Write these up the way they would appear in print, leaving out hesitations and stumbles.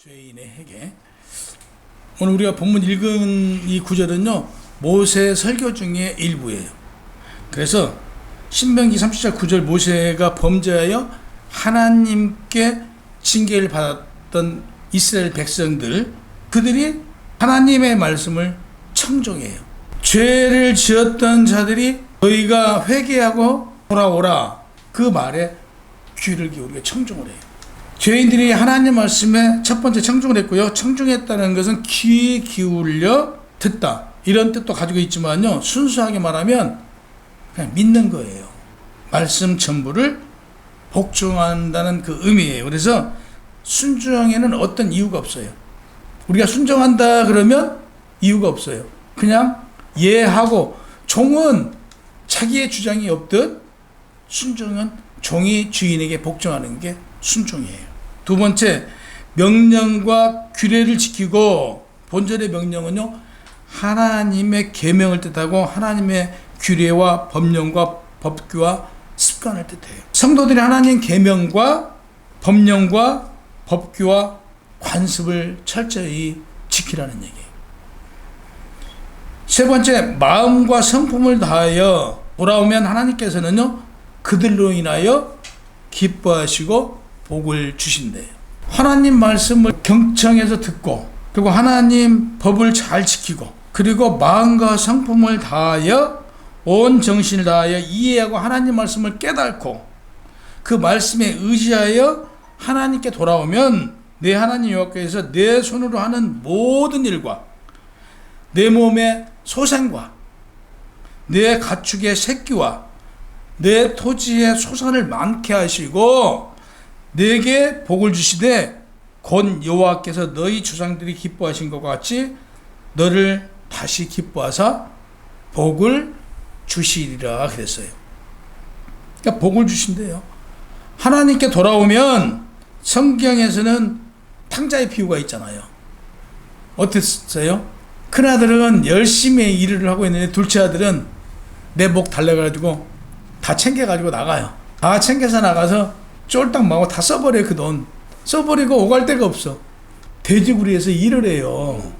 죄인의 회개. 오늘 우리가 본문 읽은 이 구절은요, 모세 설교 중에 일부예요. 그래서 신명기 30장 9절, 모세가 범죄하여 하나님께 징계를 받았던 이스라엘 백성들, 그들이 하나님의 말씀을 청종해요. 죄를 지었던 자들이 너희가 회개하고 돌아오라, 그 말에 귀를 기울여 청종을 해요. 죄인들이 하나님 말씀에 첫 번째 청중을 했고요. 청중했다는 것은 귀 기울여 듣다, 이런 뜻도 가지고 있지만요, 순수하게 말하면 그냥 믿는 거예요. 말씀 전부를 복종한다는 그 의미예요. 그래서 순종에는 어떤 이유가 없어요. 우리가 순종한다 그러면 이유가 없어요. 그냥 예하고, 종은 자기의 주장이 없듯 순종은 종이 주인에게 복종하는 게 순종이에요. 두 번째, 명령과 규례를 지키고, 본절의 명령은요, 하나님의 계명을 뜻하고 하나님의 규례와 법령과 법규와 습관을 뜻해요. 성도들이 하나님 계명과 법령과 법규와 관습을 철저히 지키라는 얘기예요. 세 번째, 마음과 성품을 다하여 돌아오면 하나님께서는요, 그들로 인하여 기뻐하시고 복을 주신대요. 하나님 말씀을 경청해서 듣고, 그리고 하나님 법을 잘 지키고, 그리고 마음과 성품을 다하여 온 정신을 다하여 이해하고 하나님 말씀을 깨닫고 그 말씀에 의지하여 하나님께 돌아오면 내 하나님 여호와께서 내 손으로 하는 모든 일과 내 몸의 소생과 내 가축의 새끼와 내 토지의 소산을 많게 하시고 내게 복을 주시되 곧 여호와께서 너희 조상들이 기뻐하신 것 같이 너를 다시 기뻐하사 복을 주시리라 그랬어요. 그러니까 복을 주신대요. 하나님께 돌아오면 성경에서는 탕자의 비유가 있잖아요. 어땠어요? 큰아들은 열심히 일을 하고 있는데 둘째 아들은 내 목 달래가지고 다 챙겨가지고 나가요. 다 챙겨서 나가서 쫄딱 마고 다 써버려요. 그 돈 써버리고 오갈 데가 없어. 돼지구리에서 일을 해요.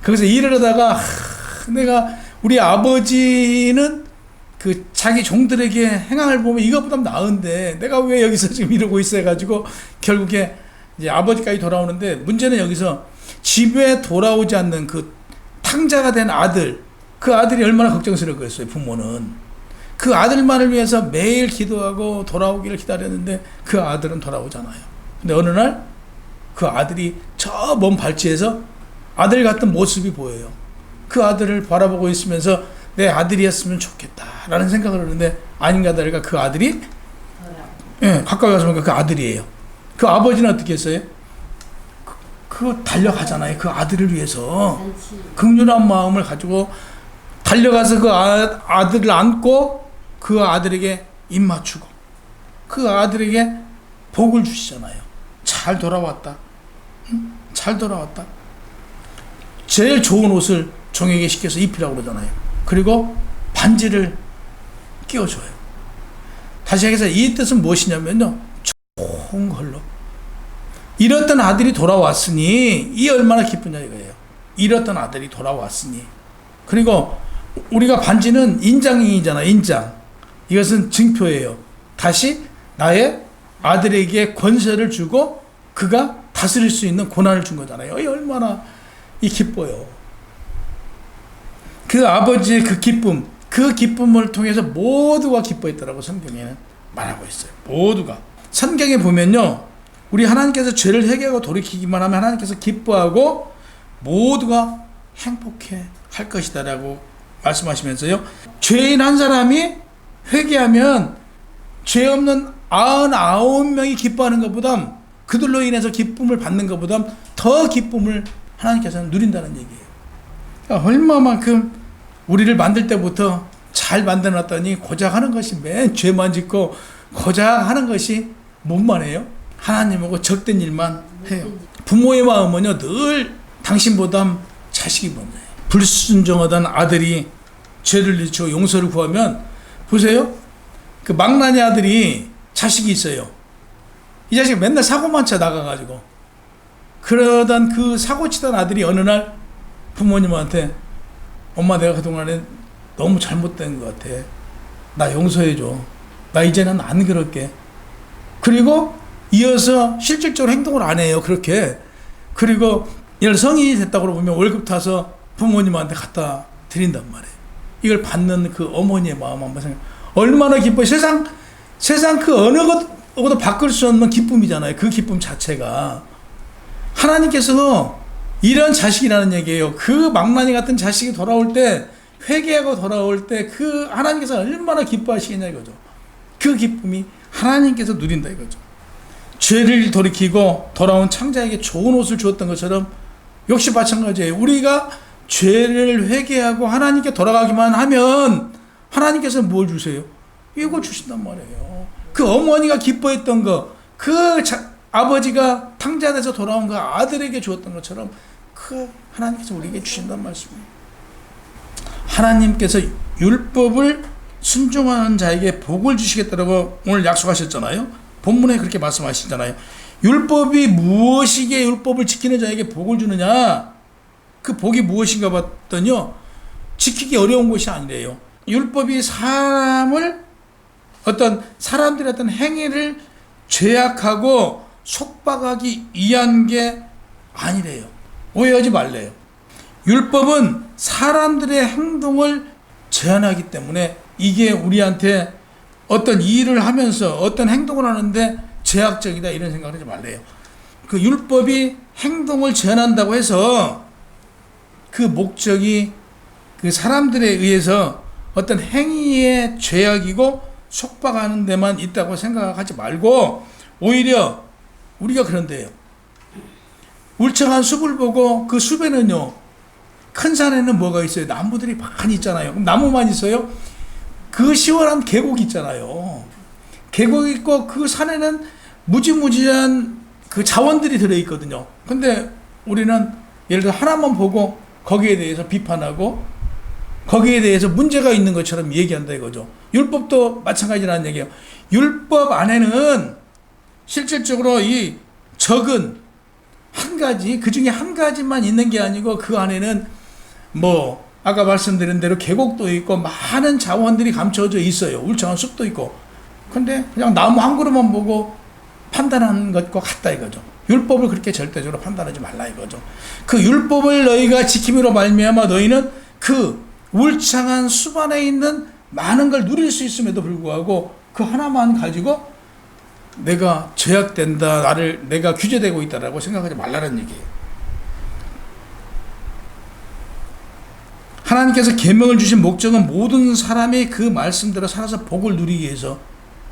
거기서 일을 하다가 내가, 우리 아버지는 그 자기 종들에게 행함을 보면 이것보다 나은데 내가 왜 여기서 지금 이러고 있어 해가지고 결국에 이제 아버지까지 돌아오는데, 문제는 여기서 집에 돌아오지 않는 그 탕자가 된 아들, 그 아들이 얼마나 걱정스럽겠어요. 부모는 그 아들만을 위해서 매일 기도하고 돌아오기를 기다렸는데 그 아들은 돌아오잖아요. 근데 어느 날 그 아들이 저 먼 발치에서 아들 같은 모습이 보여요. 그 아들을 바라보고 있으면서 내 아들이었으면 좋겠다라는 생각을 하는데, 아닌가 다를까 그 아들이 가까이 가서 보니까 그 아들이에요. 그 아버지는 어떻게 했어요? 그 달려가잖아요. 그 아들을 위해서 긍휼한 마음을 가지고 달려가서 그 아들을 안고 그 아들에게 입 맞추고 그 아들에게 복을 주시잖아요. 잘 돌아왔다. 잘 돌아왔다. 제일 좋은 옷을 종에게 시켜서 입히라고 그러잖아요. 그리고 반지를 끼워줘요. 다시 얘기해서 이 뜻은 무엇이냐면요, 좋은 걸로. 잃었던 아들이 돌아왔으니 이 얼마나 기쁘냐 이거예요. 잃었던 아들이 돌아왔으니. 그리고 우리가 반지는 인장이잖아. 인장. 이것은 증표예요. 다시 나의 아들에게 권세를 주고 그가 다스릴 수 있는 고난을 준 거잖아요. 이 얼마나 기뻐요. 그 아버지의 그 기쁨, 그 기쁨을 통해서 모두가 기뻐했더라고 성경에는 말하고 있어요. 모두가. 성경에 보면요, 우리 하나님께서 죄를 회개하고 돌이키기만 하면 하나님께서 기뻐하고 모두가 행복해 할 것이다라고 말씀하시면서요, 죄인 한 사람이 회개하면 죄 없는 99명이 기뻐하는 것보다, 그들로 인해서 기쁨을 받는 것보다 더 기쁨을 하나님께서는 누린다는 얘기예요. 그러니까 얼마만큼 우리를 만들 때부터 잘 만들어놨더니 고작 하는 것이 맨 죄만 짓고 고작 하는 것이 뭔만 해요? 하나님하고 적된 일만 해요. 부모의 마음은요, 늘 당신보다 자식이 먼저예요. 불순종하던 아들이 죄를 일치고 용서를 구하면, 보세요, 그 망나니 아들이 자식이 있어요. 이 자식이 맨날 사고만 쳐 나가가지고 그러던 그 사고치던 아들이 어느 날 부모님한테 엄마 내가 그동안에 너무 잘못된 것 같아. 나 용서해줘. 나 이제는 안 그럴게. 그리고 이어서 실질적으로 행동을 안 해요. 그렇게. 그리고 이걸 성인이 됐다고 보면 월급 타서 부모님한테 갖다 드린단 말이에요. 이걸 받는 그 어머니의 마음 한번 생각. 얼마나 기뻐요. 세상 그 어느 것보다 바꿀 수 없는 기쁨이잖아요. 그 기쁨 자체가. 하나님께서 이런 자식이라는 얘기예요. 그 망나니 같은 자식이 돌아올 때, 회개하고 돌아올 때 그 하나님께서 얼마나 기뻐하시겠냐 이거죠. 그 기쁨이 하나님께서 누린다 이거죠. 죄를 돌이키고 돌아온 창자에게 좋은 옷을 주었던 것처럼 역시 마찬가지예요. 우리가 죄를 회개하고 하나님께 돌아가기만 하면 하나님께서 뭘 주세요? 이걸 주신단 말이에요. 그 어머니가 기뻐했던 거, 아버지가 탕자돼서 돌아온 그 아들에게 주었던 것처럼 그 하나님께서 우리에게 주신단 말씀이에요. 하나님께서 율법을 순종하는 자에게 복을 주시겠다고 오늘 약속하셨잖아요. 본문에 그렇게 말씀하시잖아요. 율법이 무엇이기에 율법을 지키는 자에게 복을 주느냐? 그 복이 무엇인가 봤더니요, 지키기 어려운 것이 아니래요. 율법이 사람들의 어떤 행위를 죄악하고 속박하기 위한 게 아니래요. 오해하지 말래요. 율법은 사람들의 행동을 제한하기 때문에 이게 우리한테 어떤 일을 하면서 어떤 행동을 하는데 제약적이다 이런 생각을 하지 말래요. 그 율법이 행동을 제한한다고 해서 그 목적이 그 사람들에 의해서 어떤 행위의 죄악이고 속박하는 데만 있다고 생각하지 말고 오히려 우리가 그런데요. 울창한 숲을 보고 그 숲에는요, 큰 산에는 뭐가 있어요? 나무들이 많이 있잖아요. 그럼 나무만 있어요? 그 시원한 계곡이 있잖아요. 계곡이 있고 그 산에는 무지무지한 그 자원들이 들어있거든요. 근데 우리는 예를 들어 하나만 보고 거기에 대해서 비판하고 거기에 대해서 문제가 있는 것처럼 얘기한다 이거죠. 율법도 마찬가지라는 얘기예요. 율법 안에는 실질적으로 이 적은 한 가지, 그 중에 한 가지만 있는 게 아니고 그 안에는 뭐 아까 말씀드린 대로 계곡도 있고 많은 자원들이 감춰져 있어요. 울창한 숲도 있고. 근데 그냥 나무 한 그루만 보고 판단하는 것과 같다 이거죠. 율법을 그렇게 절대적으로 판단하지 말라 이거죠. 그 율법을 너희가 지킴으로 말미암아 너희는 그 울창한 숲 안에 있는 많은 걸 누릴 수 있음에도 불구하고 그 하나만 가지고 내가 제약된다, 내가 규제되고 있다라고 생각하지 말라는 얘기예요. 하나님께서 계명을 주신 목적은 모든 사람이 그 말씀대로 살아서 복을 누리기 위해서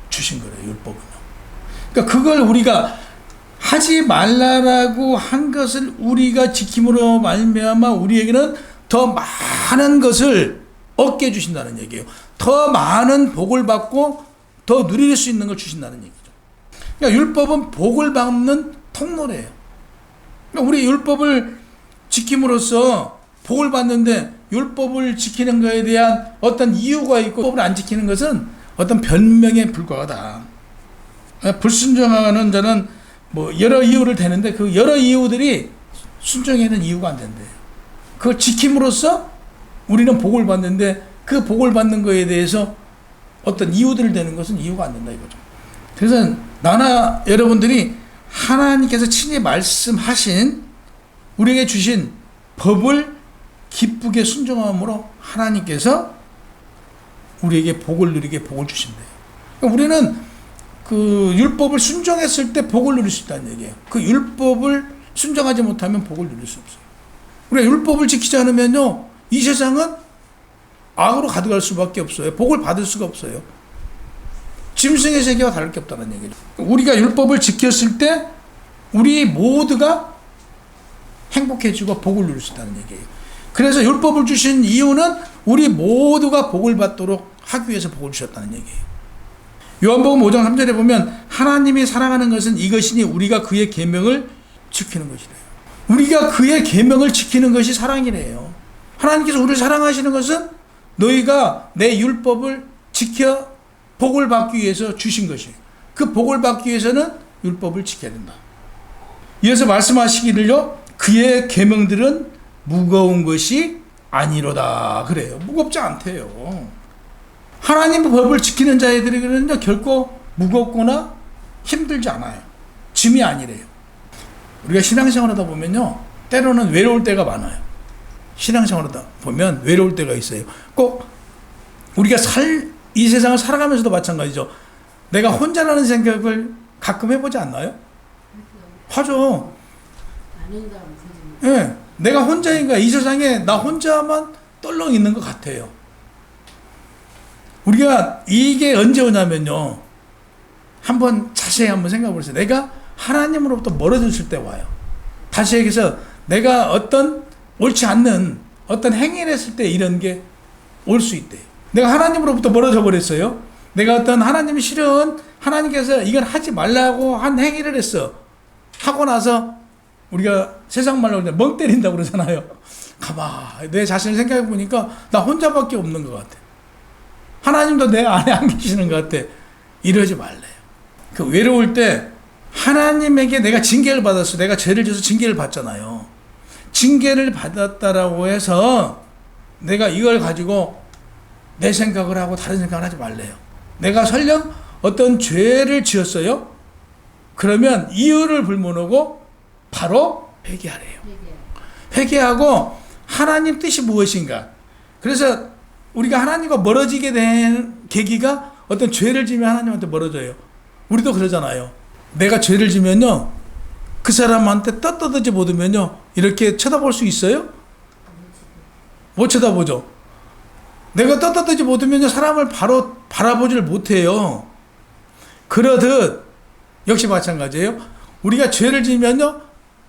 주신 거예요. 율법은요. 그러니까 그걸 우리가 하지 말라라고 한 것을 우리가 지킴으로 말미암아 우리에게는 더 많은 것을 얻게 주신다는 얘기예요. 더 많은 복을 받고 더 누릴 수 있는 걸 주신다는 얘기죠. 그러니까 율법은 복을 받는 통로래요. 그러니까 우리 율법을 지킴으로써 복을 받는데 율법을 지키는 것에 대한 어떤 이유가 있고 율법을 안 지키는 것은 어떤 변명에 불과하다. 불순종하는 자는 뭐 여러 이유를 대는데 그 여러 이유들이 순종에는 이유가 안 된대요. 그걸 지킴으로써 우리는 복을 받는데 그 복을 받는 것에 대해서 어떤 이유들을 대는 것은 이유가 안 된다 이거죠. 그래서 나나 여러분들이 하나님께서 친히 말씀하신 우리에게 주신 법을 기쁘게 순종함으로 하나님께서 우리에게 복을 누리게 복을 주신대요. 그러니까 우리는 그 율법을 순종했을 때 복을 누릴 수 있다는 얘기예요. 그 율법을 순종하지 못하면 복을 누릴 수 없어요. 우리가 율법을 지키지 않으면요, 이 세상은 악으로 가득할 수밖에 없어요. 복을 받을 수가 없어요. 짐승의 세계와 다를 게 없다는 얘기죠. 우리가 율법을 지켰을 때 우리 모두가 행복해지고 복을 누릴 수 있다는 얘기예요. 그래서 율법을 주신 이유는 우리 모두가 복을 받도록 하기 위해서 복을 주셨다는 얘기예요. 요한복음 5장 3절에 보면 하나님이 사랑하는 것은 이것이니 우리가 그의 계명을 지키는 것이래요. 우리가 그의 계명을 지키는 것이 사랑이래요. 하나님께서 우리를 사랑하시는 것은 너희가 내 율법을 지켜 복을 받기 위해서 주신 것이에요. 그 복을 받기 위해서는 율법을 지켜야 된다. 이어서 말씀하시기를요, 그의 계명들은 무거운 것이 아니로다 그래요. 무겁지 않대요. 하나님의 법을 지키는 자들에게는요 결코 무겁거나 힘들지 않아요. 짐이 아니래요. 우리가 신앙생활하다 보면요 때로는 외로울 때가 많아요. 신앙생활하다 보면 외로울 때가 있어요. 꼭 우리가 이 세상을 살아가면서도 마찬가지죠. 내가 혼자라는 생각을 가끔 해보지 않나요? 하죠. 예, 내가 혼자인가, 이 세상에 나 혼자만 떨렁 있는 것 같아요. 우리가 이게 언제 오냐면요, 한번 자세히 한번 생각해 보세요. 내가 하나님으로부터 멀어졌을 때 와요. 다시 얘기해서 내가 어떤 옳지 않는 어떤 행위를 했을 때 이런 게 올 수 있대요. 내가 하나님으로부터 멀어져 버렸어요. 내가 어떤 하나님이 싫은, 하나님께서 이건 하지 말라고 한 행위를 했어. 하고 나서 우리가 세상 말로 멍 때린다고 그러잖아요. 가만 내 자신을 생각해 보니까 나 혼자밖에 없는 것 같아. 하나님도 내 안에 안 계시는 것 같아. 이러지 말래요. 그 외로울 때 하나님에게 내가 징계를 받았어. 내가 죄를 져서 징계를 받잖아요. 징계를 받았다라고 해서 내가 이걸 가지고 내 생각을 하고 다른 생각을 하지 말래요. 내가 설령 어떤 죄를 지었어요. 그러면 이유를 불문하고 바로 회개하래요. 회개하고 하나님 뜻이 무엇인가. 그래서 우리가 하나님과 멀어지게 된 계기가 어떤 죄를 지면 하나님한테 멀어져요. 우리도 그러잖아요. 내가 죄를 지면요, 그 사람한테 떳떳하지 못하면요, 이렇게 쳐다볼 수 있어요? 못 쳐다보죠. 내가 떳떳하지 못하면요, 사람을 바로 바라보지를 못해요. 그러듯 역시 마찬가지예요. 우리가 죄를 지면요,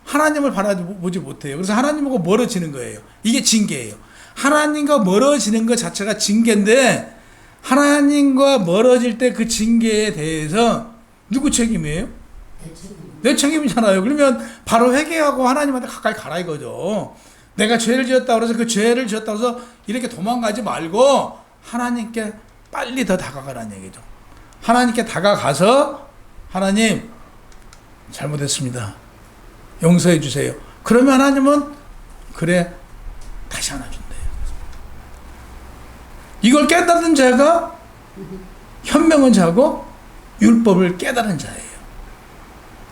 하나님을 바라보지 못해요. 그래서 하나님하고 멀어지는 거예요. 이게 징계예요. 하나님과 멀어지는 것 자체가 징계인데, 하나님과 멀어질 때 그 징계에 대해서 누구 책임이에요? 내 책임이잖아요. 그러면 바로 회개하고 하나님한테 가까이 가라 이거죠. 내가 죄를 지었다고 해서 그 죄를 지었다고 해서 이렇게 도망가지 말고 하나님께 빨리 더 다가가라는 얘기죠. 하나님께 다가가서 하나님 잘못했습니다. 용서해 주세요. 그러면 하나님은 그래 다시 하나 준대요. 이걸 깨닫는 자가 현명한 자고 율법을 깨달은 자예요.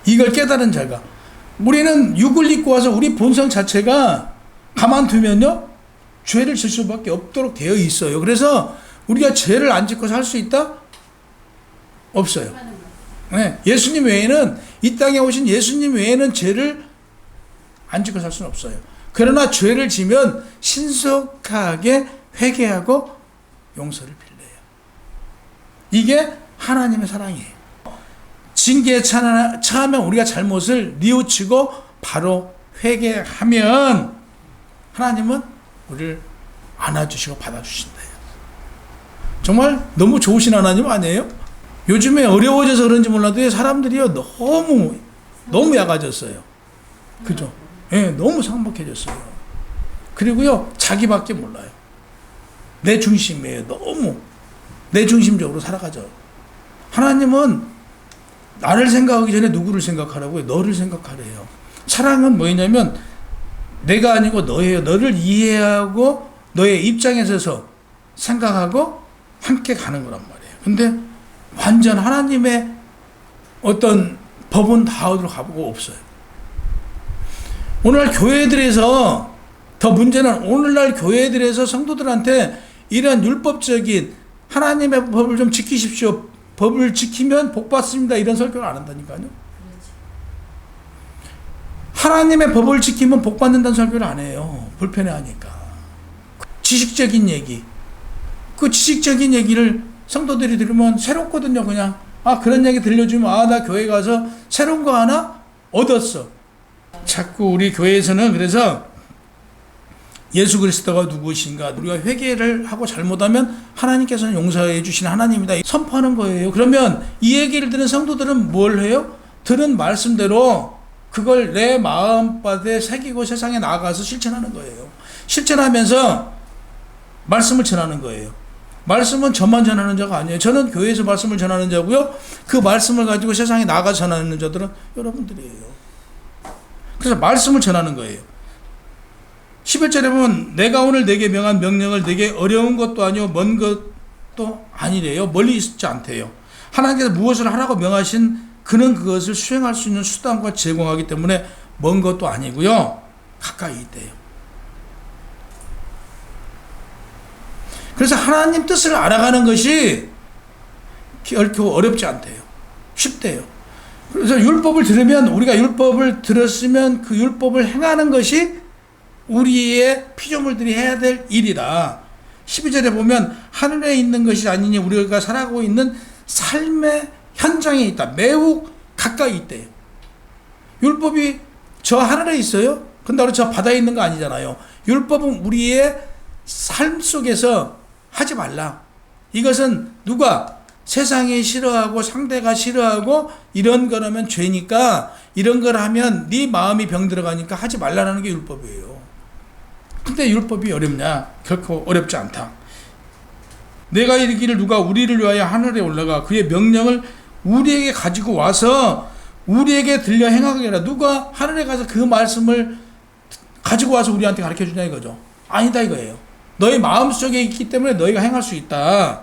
이걸 깨달은 자가. 우리는 육을 입고 와서 우리 본성 자체가 가만두면요 죄를 질 수밖에 없도록 되어 있어요. 그래서 우리가 죄를 안 짓고 살 수 있다? 없어요. 네, 예수님 외에는, 이 땅에 오신 예수님 외에는 죄를 안 짓고 살 수는 없어요. 그러나 죄를 지면 신속하게 회개하고 용서를 빌려요. 이게 하나님의 사랑이에요. 징계에 처하면 우리가 잘못을 뉘우치고 바로 회개하면 하나님은 우리를 안아주시고 받아주신대요. 정말 너무 좋으신 하나님 아니에요? 요즘에 어려워져서 그런지 몰라도 사람들이요 너무 약아졌어요. 그죠? 예, 너무 상박해졌어요. 그리고요 자기밖에 몰라요. 내 중심이에요. 너무 내 중심적으로 살아가죠. 하나님은 나를 생각하기 전에 누구를 생각하라고요? 너를 생각하래요. 사랑은 뭐냐면 내가 아니고 너예요. 너를 이해하고 너의 입장에 서서 생각하고 함께 가는 거란 말이에요. 근데 완전 하나님의 어떤 법은 다 어디로 가보고 없어요. 오늘날 교회들에서 더 문제는 오늘날 교회들에서 성도들한테 이런 율법적인 하나님의 법을 좀 지키십시오. 법을 지키면 복 받습니다. 이런 설교를 안 한다니까요. 하나님의 법을 지키면 복 받는다는 설교를 안 해요. 불편해하니까. 지식적인 얘기. 그 지식적인 얘기를 성도들이 들으면 새롭거든요. 그냥 그런 얘기 들려주면 나 교회 가서 새로운 거 하나 얻었어. 자꾸 우리 교회에서는 그래서 예수 그리스도가 누구신가, 우리가 회개를 하고 잘못하면 하나님께서는 용서해 주시는 하나님이다 선포하는 거예요. 그러면 이 얘기를 들은 성도들은 뭘 해요? 들은 말씀대로 그걸 내 마음밭에 새기고 세상에 나아가서 실천하는 거예요. 실천하면서 말씀을 전하는 거예요. 말씀은 저만 전하는 자가 아니에요. 저는 교회에서 말씀을 전하는 자고요. 그 말씀을 가지고 세상에 나아가서 전하는 자들은 여러분들이에요. 그래서 말씀을 전하는 거예요. 11절에 보면 내가 오늘 내게 명한 명령을 내게 어려운 것도 아니요 먼 것도 아니래요. 멀리 있지 않대요. 하나님께서 무엇을 하라고 명하신 그는 그것을 수행할 수 있는 수단과 제공하기 때문에 먼 것도 아니고요. 가까이 있대요. 그래서 하나님 뜻을 알아가는 것이 결코 어렵지 않대요. 쉽대요. 그래서 율법을 들으면, 우리가 율법을 들었으면 그 율법을 행하는 것이 우리의 피조물들이 해야 될 일이라. 12절에 보면 하늘에 있는 것이 아니니 우리가 살아가고 있는 삶의 현장에 있다. 매우 가까이 있대요. 율법이 저 하늘에 있어요? 근데 저 바다에 있는 거 아니잖아요. 율법은 우리의 삶 속에서 하지 말라. 이것은 누가? 세상이 싫어하고 상대가 싫어하고 이런 거라면 죄니까, 이런 걸 하면 네 마음이 병 들어가니까 하지 말라는 게 율법이에요. 근데 율법이 어렵냐? 결코 어렵지 않다. 내가 이르기를 누가 우리를 위하여 하늘에 올라가 그의 명령을 우리에게 가지고 와서 우리에게 들려 행하게 하라. 누가 하늘에 가서 그 말씀을 가지고 와서 우리한테 가르쳐 주냐 이거죠. 아니다 이거예요. 너희 마음속에 있기 때문에 너희가 행할 수 있다.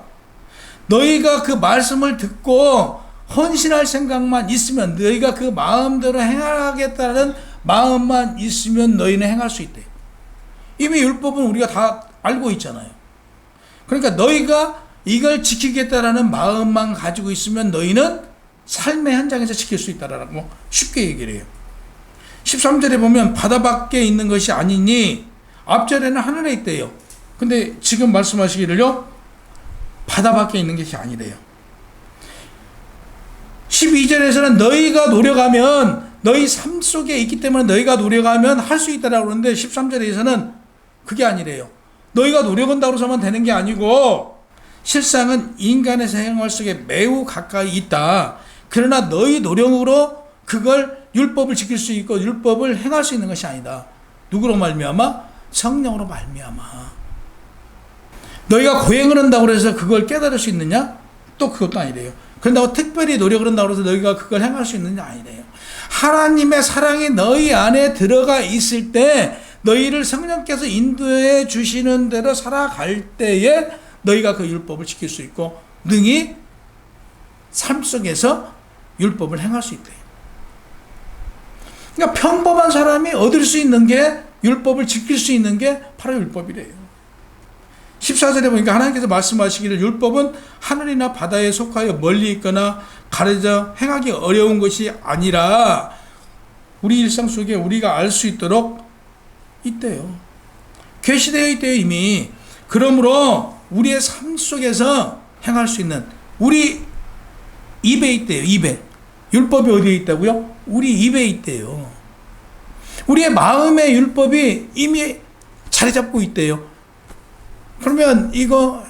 너희가 그 말씀을 듣고 헌신할 생각만 있으면, 너희가 그 마음대로 행하겠다는 마음만 있으면 너희는 행할 수 있대. 이미 율법은 우리가 다 알고 있잖아요. 그러니까 너희가 이걸 지키겠다라는 마음만 가지고 있으면 너희는 삶의 현장에서 지킬 수 있다라고 쉽게 얘기를 해요. 13절에 보면 바다 밖에 있는 것이 아니니, 앞절에는 하늘에 있대요. 근데 지금 말씀하시기를요, 바다 밖에 있는 것이 아니래요. 12절에서는 너희가 노력하면, 너희 삶 속에 있기 때문에 너희가 노력하면 할 수 있다라고 그러는데, 13절에서는 그게 아니래요. 너희가 노력한다고 해서만 되는 게 아니고 실상은 인간의 생활 속에 매우 가까이 있다. 그러나 너희 노력으로 그걸 율법을 지킬 수 있고 율법을 행할 수 있는 것이 아니다. 누구로 말미암아? 성령으로 말미암아. 너희가 고행을 한다고 해서 그걸 깨달을 수 있느냐? 또 그것도 아니래요. 그런다고 특별히 노력을 한다고 해서 너희가 그걸 행할 수 있느냐? 아니래요. 하나님의 사랑이 너희 안에 들어가 있을 때, 너희를 성령께서 인도해 주시는 대로 살아갈 때에 너희가 그 율법을 지킬 수 있고 능히 삶 속에서 율법을 행할 수 있대요. 그러니까 평범한 사람이 얻을 수 있는 게, 율법을 지킬 수 있는 게 바로 율법이래요. 14절에 보니까 하나님께서 말씀하시기를 율법은 하늘이나 바다에 속하여 멀리 있거나 가려져 행하기 어려운 것이 아니라 우리 일상 속에 우리가 알 수 있도록 있대요. 계시되어 있대요 이미. 그러므로 우리의 삶 속에서 행할 수 있는, 우리 입에 있대요. 입에. 율법이 어디에 있다고요? 우리 입에 있대요. 우리의 마음의 율법이 이미 자리 잡고 있대요. 그러면 이거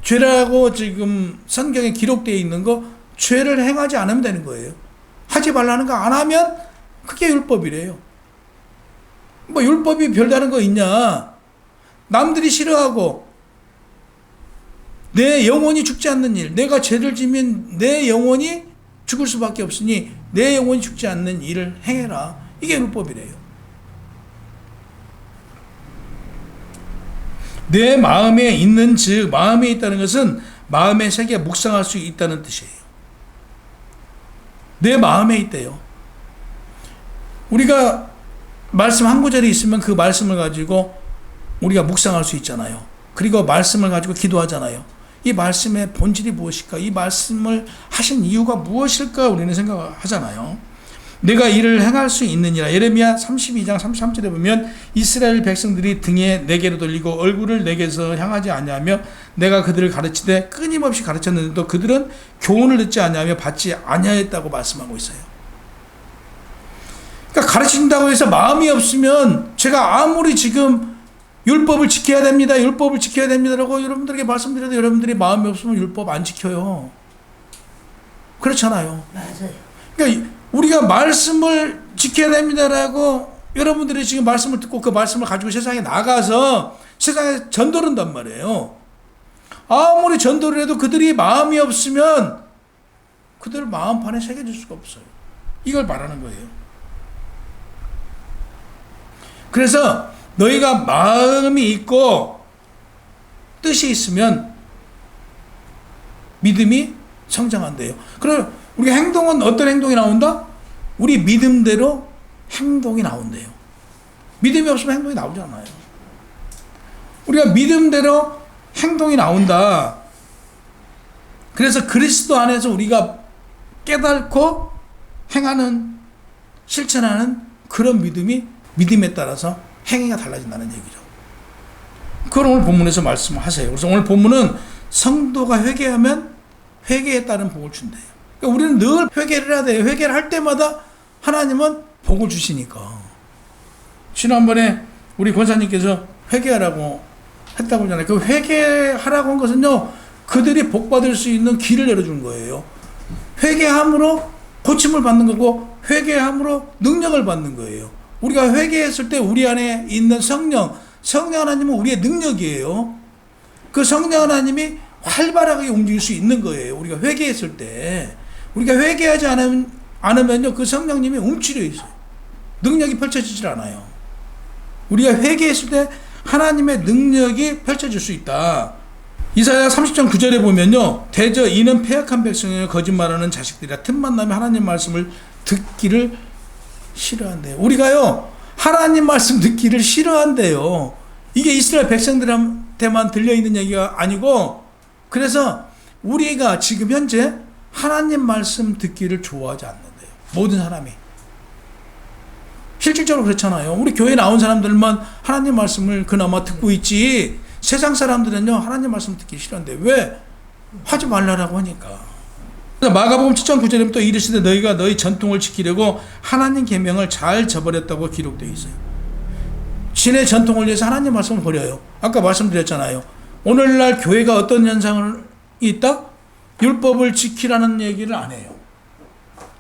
죄라고 지금 성경에 기록되어 있는 거, 죄를 행하지 않으면 되는 거예요. 하지 말라는 거 안 하면 그게 율법이래요. 뭐 율법이 별다른 거 있냐? 남들이 싫어하고 내 영혼이 죽지 않는 일, 내가 죄를 지면 내 영혼이 죽을 수밖에 없으니 내 영혼이 죽지 않는 일을 행해라. 이게 율법이래요. 내 마음에 있는 즉, 마음에 있다는 것은 마음의 세계에 묵상할 수 있다는 뜻이에요. 내 마음에 있대요. 우리가 말씀 한 구절이 있으면 그 말씀을 가지고 우리가 묵상할 수 있잖아요. 그리고 말씀을 가지고 기도하잖아요. 이 말씀의 본질이 무엇일까? 이 말씀을 하신 이유가 무엇일까? 우리는 생각하잖아요. 내가 이를 행할 수 있느니라. 예레미야 32장 33절에 보면 이스라엘 백성들이 등에 내게로 돌리고 얼굴을 내게서 향하지 아니하며 내가 그들을 가르치되 끊임없이 가르쳤는데도 그들은 교훈을 듣지 아니하며 받지 아니하였다고 말씀하고 있어요. 그러니까 가르친다고 해서 마음이 없으면, 제가 아무리 지금 율법을 지켜야 됩니다, 율법을 지켜야 됩니다라고 여러분들에게 말씀드려도 여러분들이 마음이 없으면 율법 안 지켜요. 그렇잖아요. 맞아요. 그러니까 우리가 말씀을 지켜야 됩니다라고 여러분들이 지금 말씀을 듣고 그 말씀을 가지고 세상에 나가서 세상에 전도를 한단 말이에요. 아무리 전도를 해도 그들이 마음이 없으면 그들 마음판에 새겨질 수가 없어요. 이걸 말하는 거예요. 그래서 너희가 마음이 있고 뜻이 있으면 믿음이 성장한대요. 그럼 우리 행동은 어떤 행동이 나온다? 우리 믿음대로 행동이 나온대요. 믿음이 없으면 행동이 나오지 않아요. 우리가 믿음대로 행동이 나온다. 그래서 그리스도 안에서 우리가 깨닫고 행하는, 실천하는 그런 믿음에 따라서 행위가 달라진다는 얘기죠. 그걸 오늘 본문에서 말씀하세요. 그래서 오늘 본문은 성도가 회개하면 회개에 따른 복을 준대요. 그러니까 우리는 늘 회개를 해야 돼요. 회개를 할 때마다 하나님은 복을 주시니까. 지난번에 우리 권사님께서 회개하라고 했다고 하잖아요. 그 회개하라고 한 것은요, 그들이 복받을 수 있는 길을 열어주는 거예요. 회개함으로 고침을 받는 거고, 회개함으로 능력을 받는 거예요. 우리가 회개했을 때 우리 안에 있는 성령 하나님은 우리의 능력이에요. 그 성령 하나님이 활발하게 움직일 수 있는 거예요. 우리가 회개했을 때. 우리가 회개하지 않으면요, 그 성령님이 움츠려 있어요. 능력이 펼쳐지질 않아요. 우리가 회개했을 때 하나님의 능력이 펼쳐질 수 있다. 이사야 30장 9절에 보면요, 대저 이는 패역한 백성이요 거짓말하는 자식들이라 틈만 나면 하나님 말씀을 듣기를 싫어한대요. 우리가요, 하나님 말씀 듣기를 싫어한대요. 이게 이스라엘 백성들한테만 들려있는 얘기가 아니고, 그래서 우리가 지금 현재 하나님 말씀 듣기를 좋아하지 않는데요. 모든 사람이. 실질적으로 그렇잖아요. 우리 교회 나온 사람들만 하나님 말씀을 그나마 듣고 있지, 세상 사람들은요, 하나님 말씀 듣기 싫은데 왜? 하지 말라라고 하니까. 마가복음 7장 9절에 또 이르시되 너희가 너희 전통을 지키려고 하나님 계명을 잘 저버렸다고 기록되어 있어요. 신의 전통을 위해서 하나님 말씀을 버려요. 아까 말씀드렸잖아요. 오늘날 교회가 어떤 현상이 있다? 율법을 지키라는 얘기를 안 해요.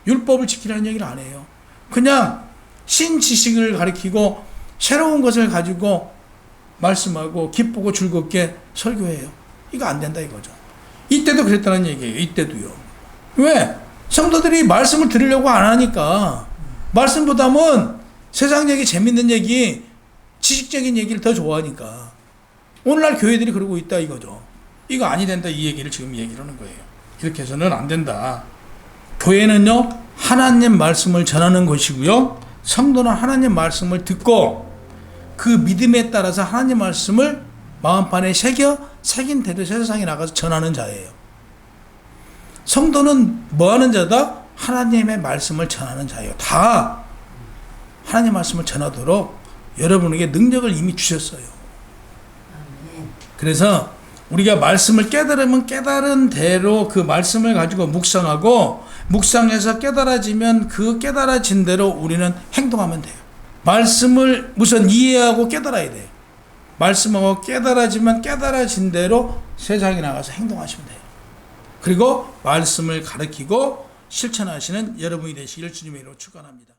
율법을 지키라는 얘기를 안 해요. 그냥 신지식을 가리키고 새로운 것을 가지고 말씀하고 기쁘고 즐겁게 설교해요. 이거 안 된다 이거죠. 이때도 그랬다는 얘기예요. 이때도요. 왜? 성도들이 말씀을 들으려고 안 하니까. 말씀보다는 세상 얘기, 재밌는 얘기, 지식적인 얘기를 더 좋아하니까. 오늘날 교회들이 그러고 있다 이거죠. 이거 아니 된다 이 얘기를 지금 얘기를 하는 거예요. 이렇게 해서는 안 된다. 교회는요, 하나님 말씀을 전하는 것이고요, 성도는 하나님 말씀을 듣고 그 믿음에 따라서 하나님 말씀을 마음판에 새긴 대로 세상에 나가서 전하는 자예요. 성도는 뭐 하는 자다? 하나님의 말씀을 전하는 자예요. 다 하나님 말씀을 전하도록 여러분에게 능력을 이미 주셨어요. 그래서 우리가 말씀을 깨달으면 깨달은 대로 그 말씀을 가지고 묵상하고, 묵상해서 깨달아지면 그 깨달아진 대로 우리는 행동하면 돼요. 말씀을 우선 이해하고 깨달아야 돼요. 말씀하고 깨달아지면 깨달아진 대로 세상에 나가서 행동하시면 돼요. 그리고 말씀을 가르치고 실천하시는 여러분이 되시기를 주님의 이름으로 축원합니다.